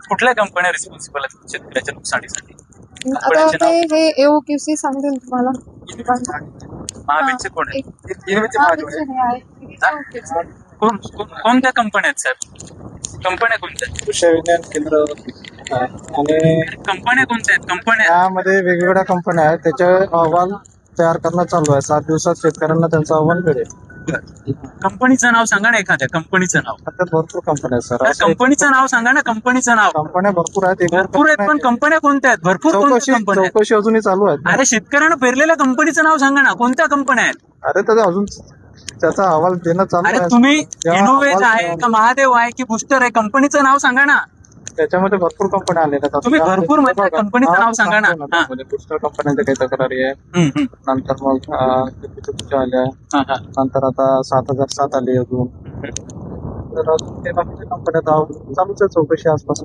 कुठल्या कंपन्या रिस्पॉन्सिबल आहेत शेतकऱ्याच्या नुकसानीसाठी? आता कंपन्यांचे ते नाव हे एओक्यूसी सांगतील तुम्हाला. महाबीजचे कोण आहेत? कोणत्या कंपन्या आहेत साहेब? कंपन्या कोणत्या आहेत? कृषी विज्ञान केंद्र आणि कंपन्या कोणत्या आहेत? कंपन्या यामध्ये वेगवेगळ्या कंपन्या आहेत. त्याचे अहवाल तयार करणं चालू आहे. 7 दिवसात शेतकऱ्यांना त्यांचा अहवाल मिळेल. कंपनीचं नाव सांगा ना, एखाद्या कंपनीचं नाव. आता भरपूर कंपन्या आहेत तर सर. कंपनीचं नाव सांगा ना, कंपनीचं नाव. कंपन्या भरपूर आहेत. एक भरपूर आहेत, पण कंपन्या कोणत्या आहेत? भरपूर कोणत्या कंपन्या आहेत? चौकशी अजूनही चालू आहेत. अरे शेतकऱ्यांना पेरलेल्या कंपनीचं नाव सांगा ना, कोणत्या कंपन्या आहेत? अरे तर अजून त्याचा अहवाल देणं चालू अरे आहे. तुम्ही जेव्हा इनोवेज अहवाल आहे का महादेव आहे की बुस्टर आहे, कंपनीचं नाव सांगा ना. त्याच्यामध्ये भरपूर कंपन्या आलेल्या आहेत. तुम्ही भरपूर म्हणजे कंपनीचं नाव सांगा ना. हा. पुष्कळ कंपन्यांच्या काही तक्रारी आहे. नंतर मग चुकीच्या आल्या. नंतर आता 7007 आली अजून. तर अजून ते बाकीच्या कंपन्या चालूच आहे चौकशी आसपास.